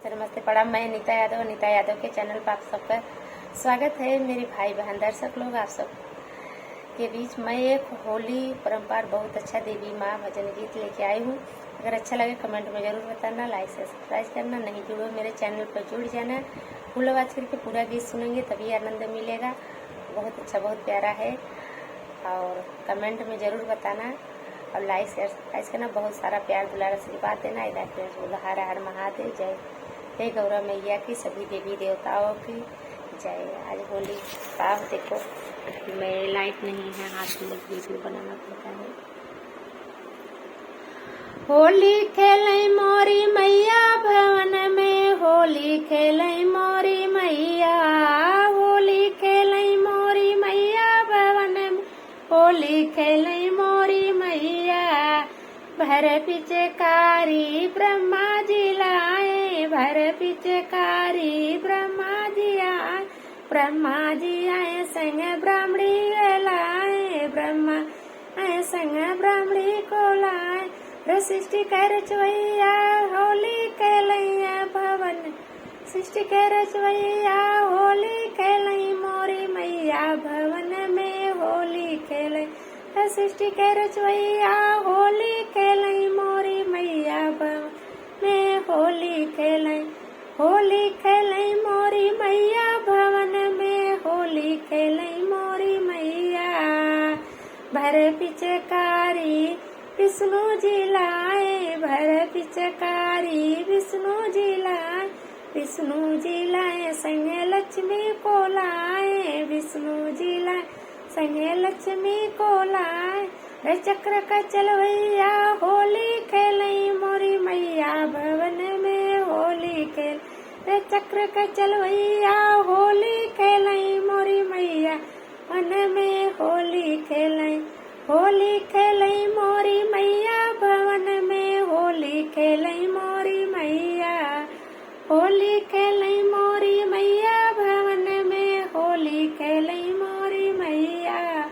नमस्ते प्रणाम। मैं नीता यादव के चैनल पर आप सबका स्वागत है। मेरे भाई बहन दर्शक लोग, आप सब के बीच मैं एक होली परंपरा बहुत अच्छा देवी माँ भजन गीत लेके आई हूँ। अगर अच्छा लगे कमेंट में जरूर बताना, लाइक से सब्सक्राइब करना। नहीं जुड़ो मेरे चैनल पर जुड़ जाना। फुल आवाज करके पूरा गीत सुनेंगे तभी आनंद मिलेगा। बहुत अच्छा, बहुत प्यारा है और कमेंट में जरूर बताना और लाइक शेयर सब्सक्राइब करना। बहुत सारा प्यार दुलार आशीर्वाद देना। इधर फ्रेंड्स बोला हर हर महादेव, जय हे गौरा मैया की, सभी देवी देवताओं की जय। आज होली का देखो, मैं लाइट नहीं है, हाथ में वीडियो बनाना पड़ता है। होली खेलै मोरी मैया भवन में, होली खेलै मोरी मैया, होली खेलै मोरी मैया भवन में, होली खेलै मोरी मैया। भर पिचकारी ब्रह्मा जी लाए, भर पिचकारी ब्रह्मा जी आए, ब्रह्मा जी आए संग ब्राह्मणी लाए, ब्रह्मा आए संग ब्राह्मणी को लाए। सृष्टि कर रचवैया होली खेलैया भवन, सृष्टि कर रचवैया होली खेलै मोरी मैया भवन में, होली खेलै सृष्टि के रचवैया होली खेलै मोरी मैया भवन में, होली खेलै, होली खेलै मोरी मैया भवन में, होली खेलै मोरी मैया। भर पिचकारी विष्णु जी लाए, भर पिचकारी विष्णु जी लाए, विष्णु जी लाए संग लक्ष्मी को लाए, विष्णु जी लाए संग लक्ष्मी को लाए। चक्र का चलवैया होली खेलै मोरी मैया भवन में, होली खेल चक्र का चलवैया होली खेलै मोरी मैया वन में, होली खेलै, होली खेलै मोरी मैया भवन में, होली खेलै मोरी मैया, होली खेलै मोरी मैया भवन में, होली खेलै मोरी मैया।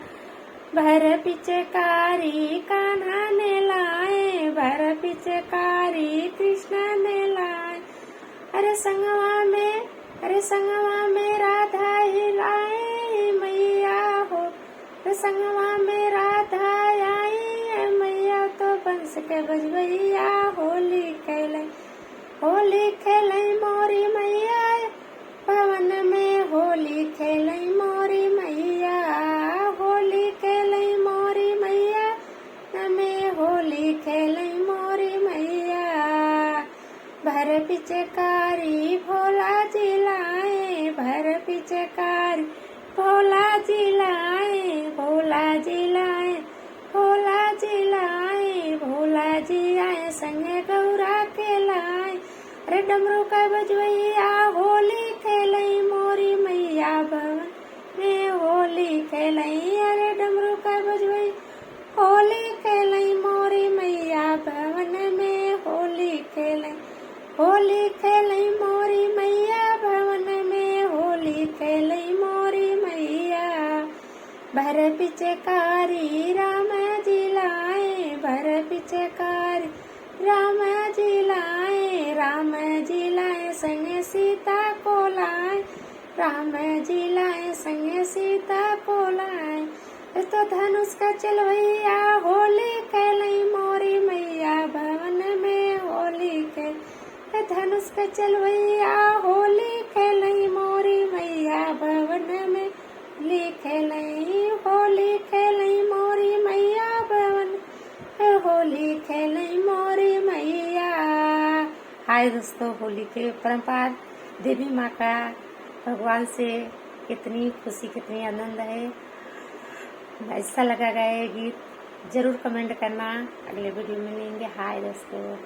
भर पिचकारी कान्हा ने लाए, भर पिचकारी कृष्ण ने लाए। अरे संगवा में राधा ही लाए मैया हो, संगवा में राधा आई मैया तो बंस के बजबैया। होली खेलै, होली खेलै मोरी मैया भवन में, होली खेलै मोरी मैया, होली खेलै मोरी मैया में, होली खेलै मोरी मैया। भर पिचकारी भोला जी लाए, भर पिचकारी भोला जी लाए, भोला जी लाए, भोला जी लाए, भोला जी आए संगे गौरा के लाए। अरे डमरू का बजवैया होली खेलै मोरी मैया भवन में, होली खेलै। अरे डमरू का बजवैया होली खेलै मोरी मैया भवन में, होली खेलै, होली खेलै मोरी मैया भवन में, होली खेलै मोरी मैया। भर पिचकारी राम जी लाए, भर पिचकारी राम जी लाए, राम जी लाए संग सीता को लाए, राम जी लाए संग सीता को लाए। तो धनुष का चलवैया होली खेलै मोरी मैया भवन में, होली खेल धनुष का चलवैया होली खेलै मोरी मैया भवन में, होली खेलै, होली खेलै मोरी मैया भवन, होली खेलै मोरी मैया। हाय दोस्तों, होली के परंपरा देवी माँ का भगवान से कितनी खुशी, कितनी आनंद है। ऐसा लगा ये गीत जरूर कमेंट करना। अगले वीडियो में मिलेंगे। हाय दोस्तों।